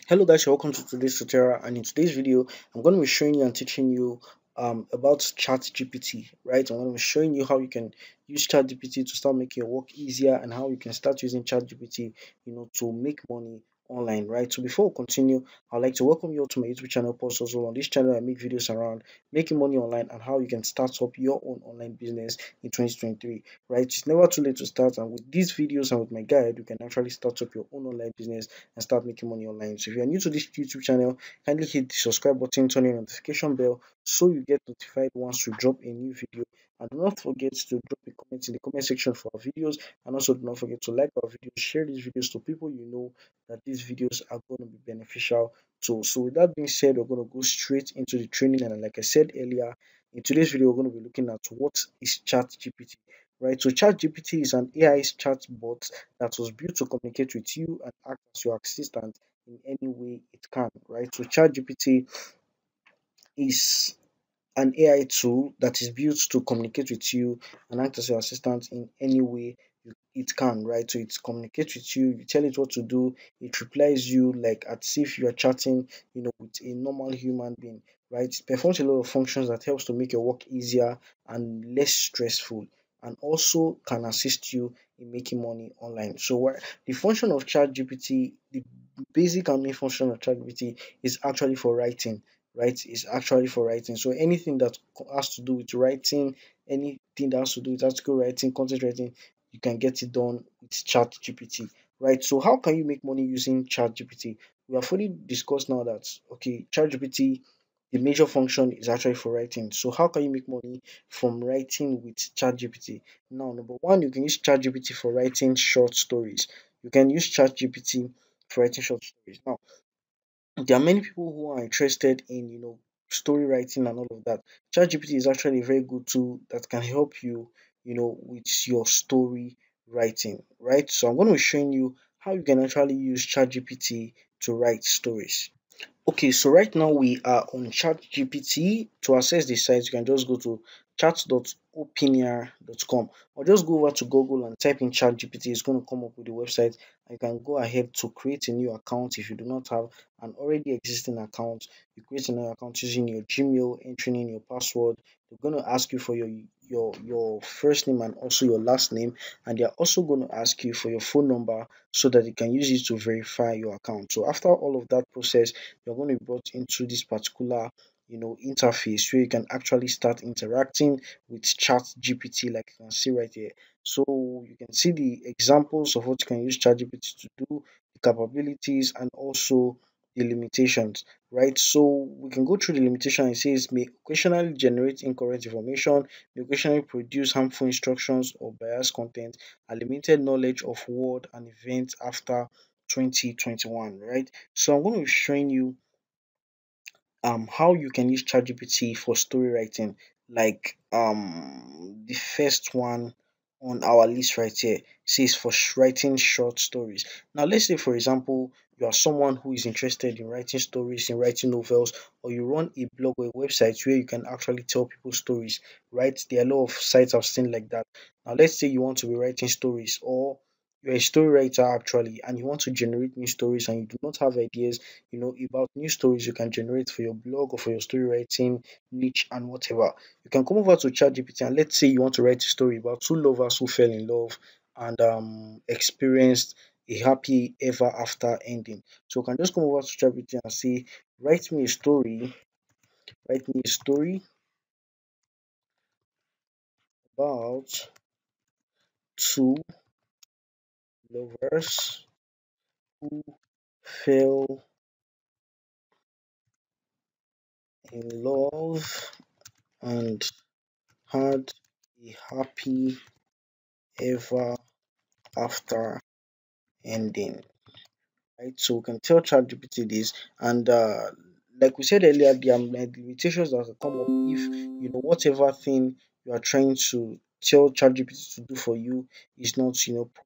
Hello guys, welcome to today's tutorial, and in today's video I'm going to be showing you and teaching you about ChatGPT, right? I'm going to be showing you how you can use ChatGPT to start making your work easier and how you can start using ChatGPT, to make money online, right? So before we continue, I'd like to welcome you all to my YouTube channel, Post also. On this channel I make videos around making money online and how you can start up your own online business in 2023, right? It's never too late to start, and with these videos and with my guide you can actually start up your own online business and start making money online. So if you're new to this YouTube channel, kindly hit the subscribe button, turn on the notification bell so you get notified once we drop a new video. And do not forget to drop a comment in the comment section for our videos, and also do not forget to like our videos, share these videos to people you know that these videos are going to be beneficial to. So with that being said, we're going to go straight into the training, and like I said earlier, in today's video we're going to be looking at what is ChatGPT. Right, so ChatGPT is an AI chatbot that was built to communicate with you and act as your assistant in any way it can, right? So ChatGPT is an AI tool that is built to communicate with you and act as your assistant in any way it can, right? So it communicates with you, you tell it what to do, it replies you like as if you are chatting, with a normal human being, right? It performs a lot of functions that helps to make your work easier and less stressful, and also can assist you in making money online. So the function of ChatGPT, the basic and main function of ChatGPT is actually for writing, right? Is actually for writing. So anything that has to do with writing, anything that has to do with article writing, content writing, you can get it done with ChatGPT, right? So how can you make money using ChatGPT? We have fully discussed now that okay, ChatGPT, the major function is actually for writing. So how can you make money from writing with ChatGPT? Now, number one, you can use ChatGPT for writing short stories. You can use ChatGPT for writing short stories. Now, there are many people who are interested in story writing and all of that. ChatGPT is actually a very good tool that can help you, with your story writing, right? So I'm going to be showing you how you can actually use ChatGPT to write stories. Okay, so right now we are on ChatGPT. To access the site, you can just go to chat.openair.com, or just go over to Google and type in ChatGPT. It's going to come up with the website, and you can go ahead to create a new account if you do not have an already existing account. You create a new account using your Gmail, entering in your password. They're going to ask you for your first name and also your last name, and they're also going to ask you for your phone number so that they can use it to verify your account. So after all of that process, you're going to be brought into this particular interface where you can actually start interacting with chat gpt, like you can see right here. So you can see the examples of what you can use chat gpt to do, the capabilities, and also the limitations, right? So we can go through the limitation. It says may occasionally generate incorrect information, may occasionally produce harmful instructions or biased content, and limited knowledge of world and events after 2021, right? So I'm going to be showing you how you can use ChatGPT for story writing. Like the first one on our list right here says for writing short stories. Now let's say for example you are someone who is interested in writing stories, in writing novels, or you run a blog or a website where you can actually tell people stories, right? There are a lot of sites I've seen like that. Now let's say you want to be writing stories, or you're a story writer actually, and you want to generate new stories and you do not have ideas, about new stories you can generate for your blog or for your story writing niche and whatever. You can come over to ChatGPT, and let's say you want to write a story about two lovers who fell in love and experienced a happy ever after ending. So you can just come over to ChatGPT and say, write me a story about two lovers who fell in love and had a happy ever after ending, right? So we can tell ChatGPT this, and like we said earlier, there are limitations that will come up if whatever thing you are trying to tell ChatGPT to do for you is not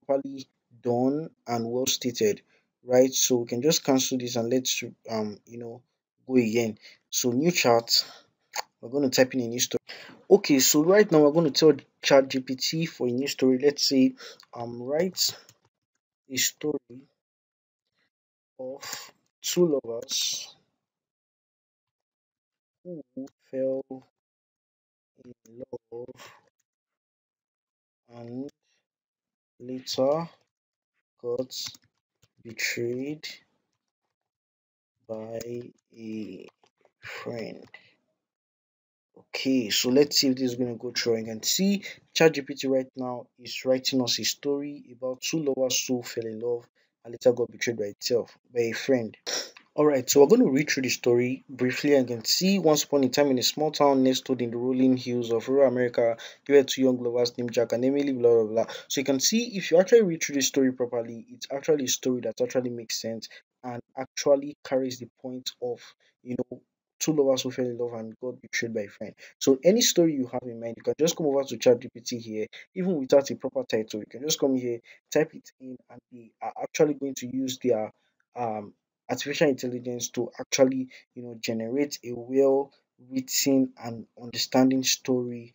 properly done and well stated, right? So we can just cancel this and let's go again. So new chat, we're going to type in a new story. Okay, so right now we're going to tell ChatGPT for a new story. Let's say write a story of two lovers who fell in love and later got betrayed by a friend. Okay, so let's see if this is going to go through. You can see ChatGPT right now is writing us a story about two lovers who fell in love and later got betrayed by itself by a friend. Alright, so we're going to read through the story briefly and can see once upon a time in a small town nestled in the rolling hills of rural America, there were two young lovers named Jack and Emily, blah blah blah. So you can see if you actually read through the story properly, it's actually a story that actually makes sense and actually carries the point of, you know, two lovers who fell in love and got betrayed by a friend. So any story you have in mind, you can just come over to ChatGPT here, even without a proper title. You can just come here, type it in, and they are actually going to use their um artificial intelligence to actually generate a well written and understanding story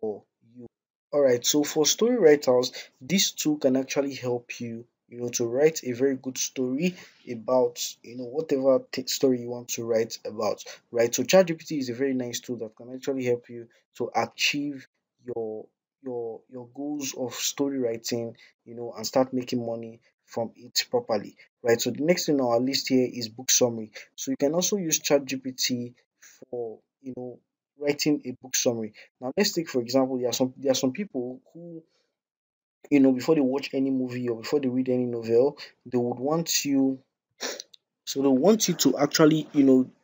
for you. All right, so for story writers, these two can actually help you to write a very good story about whatever story you want to write about, right? So ChatGPT is a very nice tool that can actually help you to achieve your your goals of story writing, and start making money from it properly, right? So the next thing on our list here is book summary. So you can also use ChatGPT for writing a book summary. Now let's take for example, there are some people who before they watch any movie or before they read any novel, they would want you so they want you to actually,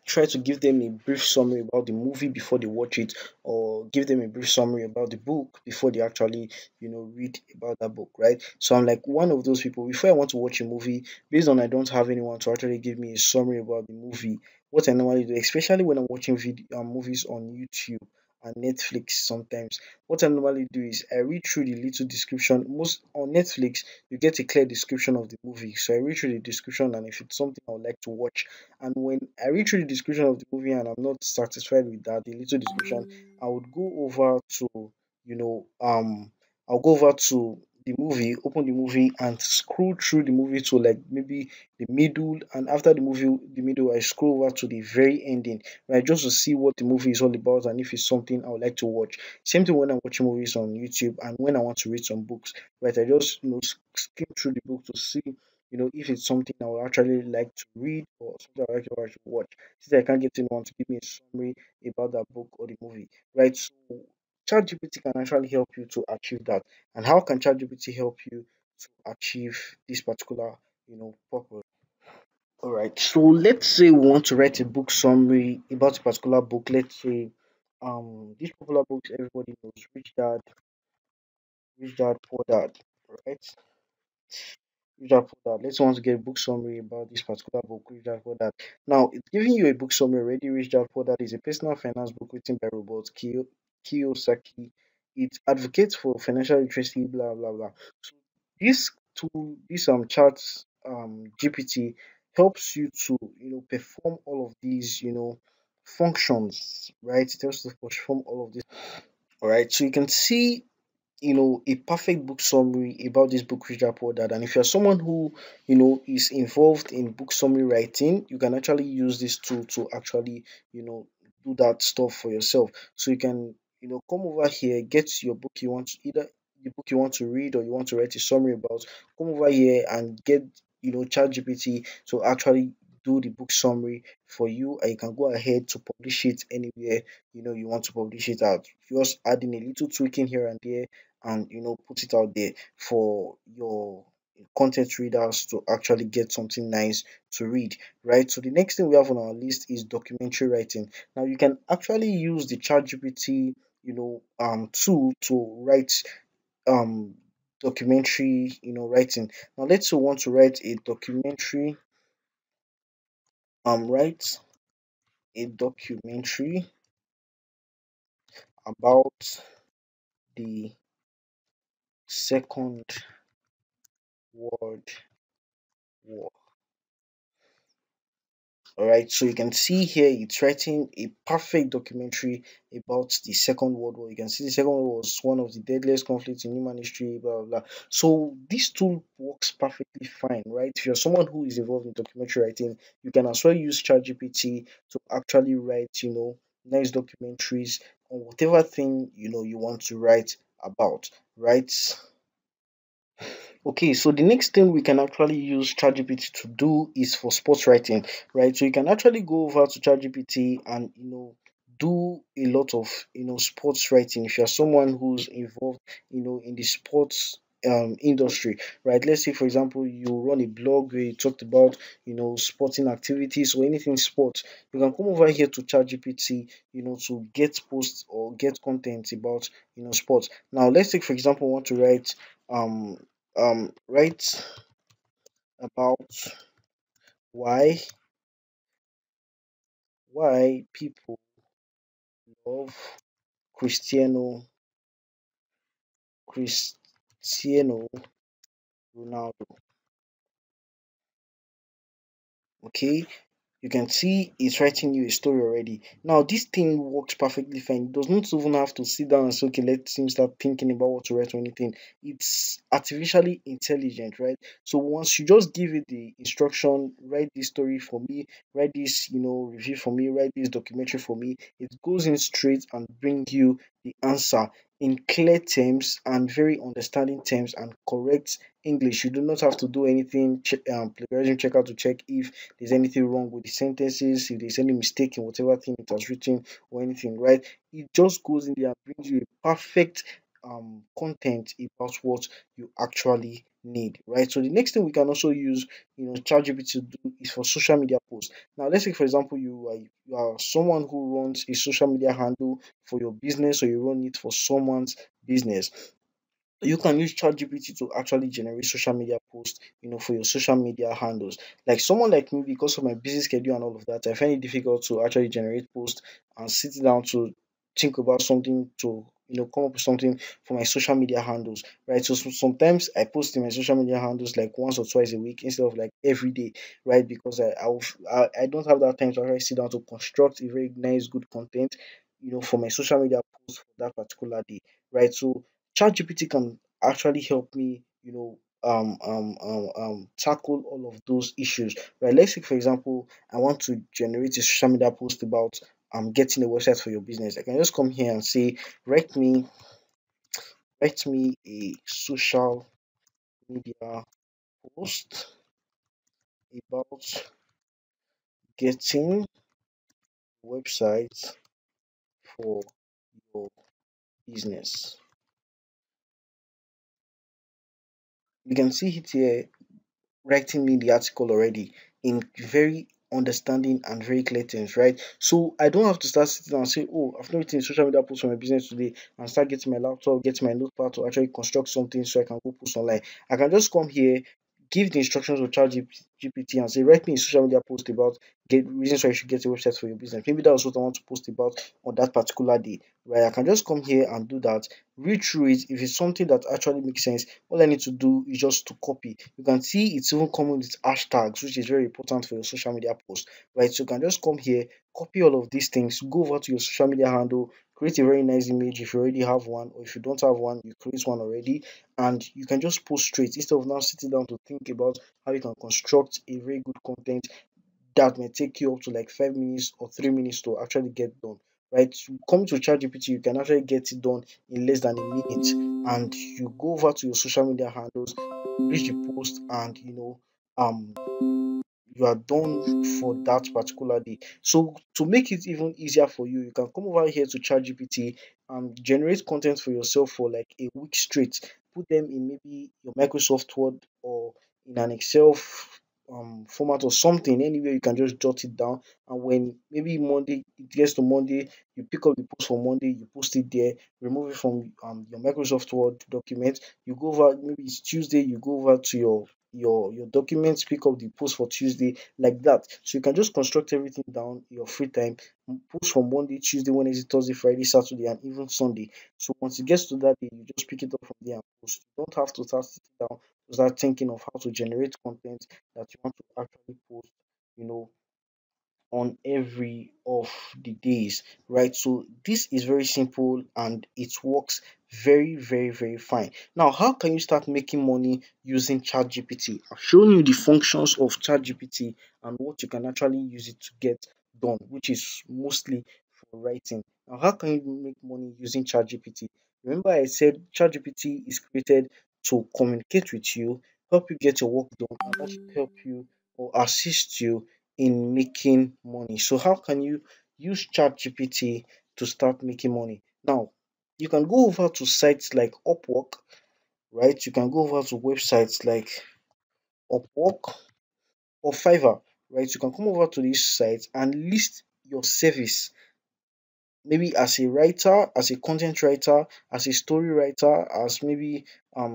try to give them a brief summary about the movie before they watch it, or give them a brief summary about the book before they actually, read about that book, right? So I'm like one of those people. Before I want to watch a movie, based on I don't have anyone to actually give me a summary about the movie, what I normally do, especially when I'm watching movies on YouTube and Netflix sometimes, what I normally do is I read through the little description. Most on Netflix, you get a clear description of the movie. So I read through the description, and if it's something I would like to watch, and when I read through the description of the movie and I'm not satisfied with that, the little description, I would go over to, you know, I'll go over to the movie, open the movie, and scroll through the movie to like maybe the middle, and after the middle, I scroll over to the very ending, right, just to see what the movie is all about and if it's something I would like to watch. Same thing when I'm watching movies on YouTube and when I want to read some books, right? I just skim through the book to see if it's something I would actually like to read or something I would actually like to watch. Since I can't get anyone to give me a summary about that book or the movie, right? So ChatGPT can actually help you to achieve that. And how can ChatGPT help you to achieve this particular purpose? All right. So let's say we want to write a book summary about a particular book. Let's say these popular books everybody knows, Rich Dad, Poor Dad, right? Rich Dad, Poor Dad. Let's want to get a book summary about this particular book, Rich Dad, Poor Dad. Now, it's giving you a book summary already. Rich Dad, Poor Dad is a personal finance book written by Robert Kiyosaki. It advocates for financial literacy, blah blah blah. So this tool, this chat GPT helps you to perform all of these functions, right? It helps to perform all of this. All right, so you can see a perfect book summary about this book Rich Dad Poor Dad. And if you're someone who is involved in book summary writing, you can actually use this tool to actually do that stuff for yourself. So you can come over here, get your book you want to, either the book you want to read or you want to write a summary about. Come over here and get ChatGPT to actually do the book summary for you, and you can go ahead to publish it anywhere you want to publish it at, just adding a little tweaking here and there, and put it out there for your content readers to actually get something nice to read, right? So the next thing we have on our list is documentary writing. Now you can actually use the ChatGPT tool to write um documentary writing. Now let's say we want to write a documentary, write a documentary about the Second World War. All right, so you can see here it's writing a perfect documentary about the Second World War. You can see the Second World War was one of the deadliest conflicts in human history, blah blah blah. So this tool works perfectly fine, right? If you're someone who is involved in documentary writing, you can as well use ChatGPT to actually write, nice documentaries on whatever thing you want to write about, right? Okay, so the next thing we can actually use ChatGPT to do is for sports writing, right? So you can actually go over to ChatGPT and do a lot of sports writing if you're someone who's involved in the sports industry, right? Let's say for example you run a blog where you talked about sporting activities or anything sports. You can come over here to ChatGPT, to get posts or get content about sports. Now let's take for example want to write um write about why people love Cristiano Cristiano Ronaldo. Okay, you can see it's writing you a story already. Now, this thing works perfectly fine. It does not even have to sit down and say, okay, let him start thinking about what to write or anything. It's artificially intelligent, right? So once you just give it the instruction, write this story for me, write this, review for me, write this documentary for me, it goes in straight and bring you the answer in clear terms and very understanding terms and correct English. You do not have to do anything plagiarism checker to check if there's anything wrong with the sentences, if there's any mistake in whatever thing it has written or anything, right? It just goes in there and brings you a perfect content about what you actually need, right? So the next thing we can also use, ChatGPT to do is for social media posts. Now, let's say for example you are someone who runs a social media handle for your business or you run it for someone's business. You can use ChatGPT to actually generate social media posts, for your social media handles. Like someone like me, because of my busy schedule and all of that, I find it difficult to actually generate posts and sit down to think about something to come up with something for my social media handles, right? So, sometimes I post in my social media handles like once or twice a week instead of like every day, right? Because I don't have that time to actually sit down to construct a very nice good content, for my social media post for that particular day, right? So ChatGPT can actually help me, tackle all of those issues. Right. Let's say, for example, I want to generate a social media post about getting a website for your business. I can just come here and say, write me, write me a social media post about getting a website for your business. You can see it here writing me the article already in very understanding and very clear terms, right? So I don't have to start sitting down and say, oh, I've not written a social media post for my business today and start getting my laptop, getting my notepad to actually construct something so I can go post online. I can just come here, give the instructions to ChatGPT and say, write me a social media post about get reasons why you should get a website for your business. Maybe that's what I want to post about on that particular day. Right? I can just come here and do that, read through it. If it's something that actually makes sense, all I need to do is just to copy. You can see it's even coming with hashtags, which is very important for your social media post, right? So you can just come here, copy all of these things, go over to your social media handle, create a very nice image if you already have one, or if you don't have one, you create one already, and you can just post straight instead of now sitting down to think about how you can construct a very good content that may take you up to like 5 minutes or 3 minutes to actually get done. Right, come to ChatGPT, you can actually get it done in less than a minute, and you go over to your social media handles, reach the post, and um you are done for that particular day. So to make it even easier for you, you can come over here to ChatGPT and generate content for yourself for like a week straight. Put them in maybe your Microsoft Word or in an Excel format or something. Anywhere you can just jot it down. And when maybe Monday it gets to Monday, you pick up the post for Monday, you post it there, remove it from your Microsoft Word document. You go over, maybe it's Tuesday, you go over to your documents, pick up the post for Tuesday, like that. So you can just construct everything down in your free time, post from Monday, Tuesday, Wednesday, Thursday, Friday, Saturday, and even Sunday. So once it gets to that day, you just pick it up from there and post. You don't have to start sitting down to start thinking of how to generate content that you want to actually post, you know, on every of the days, right? So this is very simple and it works very, very, very fine. Now, how can you start making money using ChatGPT? I've shown you the functions of ChatGPT and what you can actually use it to get done, which is mostly for writing. Now, how can you make money using ChatGPT? Remember, I said ChatGPT is created to communicate with you, help you get your work done, and also help you or assist you in making money. So how can you use ChatGPT to start making money? Now, you can go over to sites like Upwork, right? You can go over to websites like Upwork or Fiverr, right? You can come over to these sites and list your service, maybe as a writer, as a content writer, as a story writer, as maybe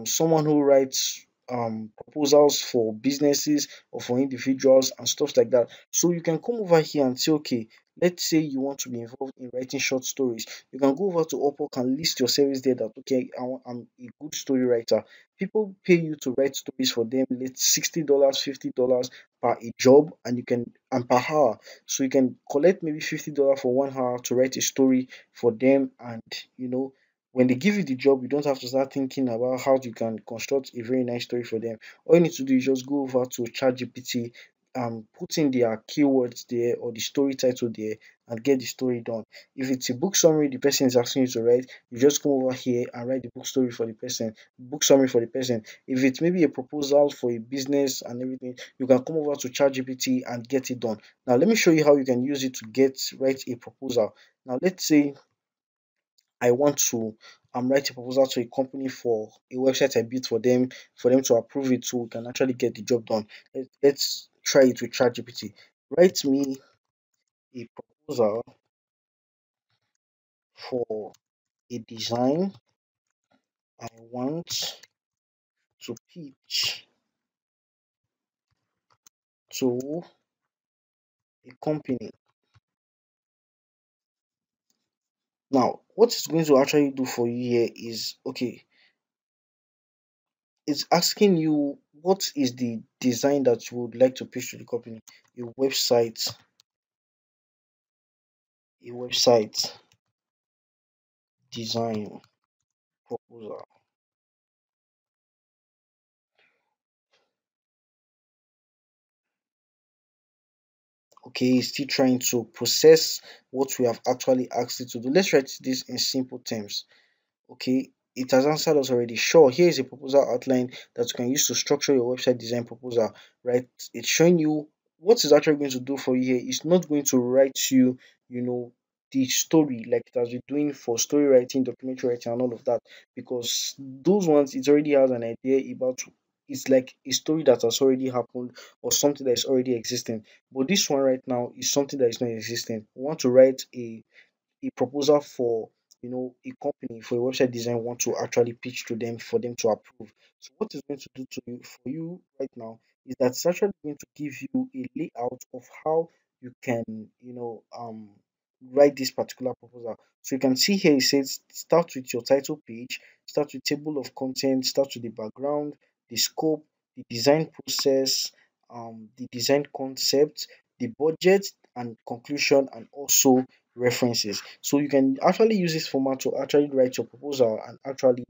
someone who writes proposals for businesses or for individuals and stuff like that. So you can come over here and say, okay, let's say you want to be involved in writing short stories. You can go over to Upwork and list your service there that okay, I'm a good story writer. People pay you to write stories for them. Let's $60, $50 per a job, and you can and per hour. So you can collect maybe $50 for 1 hour to write a story for them. And when they give you the job, you don't have to start thinking about how you can construct a very nice story for them. All you need to do is just go over to ChatGPT, put in their keywords there or the story title there, and get the story done. If it's a book summary the person is asking you to write, you just come over here and write the book summary for the person. If it's maybe a proposal for a business and everything, you can come over to ChatGPT and get it done. Now, let me show you how you can use it to write a proposal. Now, let's say I want to write a proposal to a company for a website I built for them to approve it so we can actually get the job done. Let's try it with ChatGPT. Write me a proposal for a design I want to pitch to a company. Now, what it's going to actually do for you here is okay, it's asking you what is the design that you would like to pitch to the company. A website, a website design proposal. Okay, it's still trying to process what we have actually asked it to do. Let's write this in simple terms. Okay, it has answered us already. Sure, here is a proposal outline that you can use to structure your website design proposal, right? It's showing you what is actually going to do for you here. It's not going to write you, you know, the story like it has been doing for story writing, documentary writing, and all of that, because those ones it already has an idea about. It's like a story that has already happened or something that is already existing. But this one right now is something that is not existing. We want to write a proposal for a company for a website design want to actually pitch to them for them to approve. So what it's going to do to you for you right now is that it's actually going to give you a layout of how you can write this particular proposal. So you can see here it says start with your title page, start with table of content, start with the background, the scope, the design process, the design concept, the budget and conclusion, and also references. So you can actually use this format to actually write your proposal and actually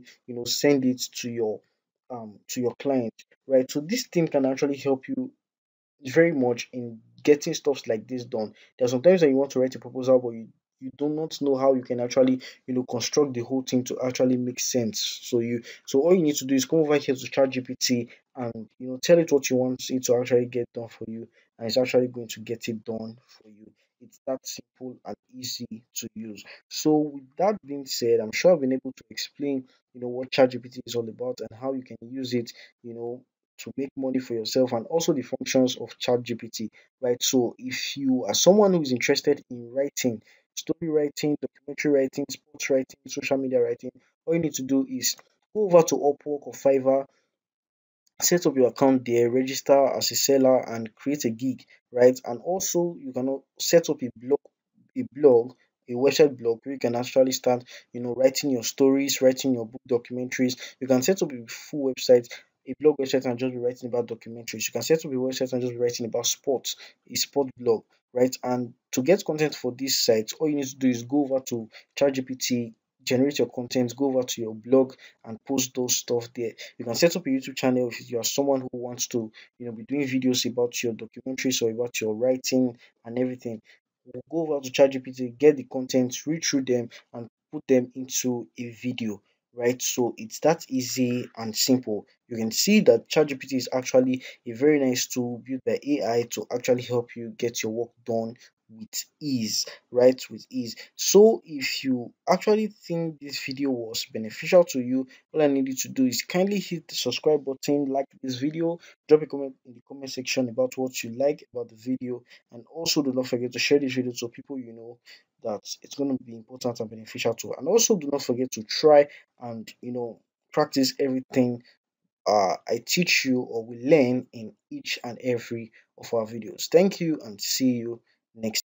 send it to your client, right? So this thing can actually help you very much in getting stuff like this done. There are sometimes that you want to write a proposal, but you do not know how you can actually construct the whole thing to actually make sense. So all you need to do is come over here to ChatGPT and tell it what you want it to actually get done for you, and it's actually going to get it done for you. It's that simple and easy to use. So with that being said, I'm sure I've been able to explain what ChatGPT is all about and how you can use it you know to make money for yourself, and also the functions of ChatGPT, right? So if you are someone who is interested in writing, story writing, documentary writing, sports writing, social media writing, all you need to do is go over to Upwork or Fiverr, set up your account there, register as a seller, and create a gig, right? And also you can set up a blog, a website blog where you can actually start, writing your stories, writing your book documentaries. You can set up a full website a blog website and just be writing about documentaries. You can set up a website and just be writing about sports, a sport blog, right? And to get content for this site, all you need to do is go over to ChatGPT, generate your content, go over to your blog and post those stuff there. You can set up a YouTube channel if you are someone who wants to, be doing videos about your documentaries or about your writing and everything. Go over to ChatGPT, get the content, read through them, and put them into a video, right? So it's that easy and simple. You can see that ChatGPT is actually a very nice tool built by AI to actually help you get your work done with ease, right? With ease. So if you actually think this video was beneficial to you, all I need you to do is kindly hit the subscribe button, like this video, drop a comment in the comment section about what you like about the video, and also do not forget to share this video to people you know that it's going to be important and beneficial to. And also do not forget to try and practice everything I teach you or we learn in each and every of our videos. Thank you and see you next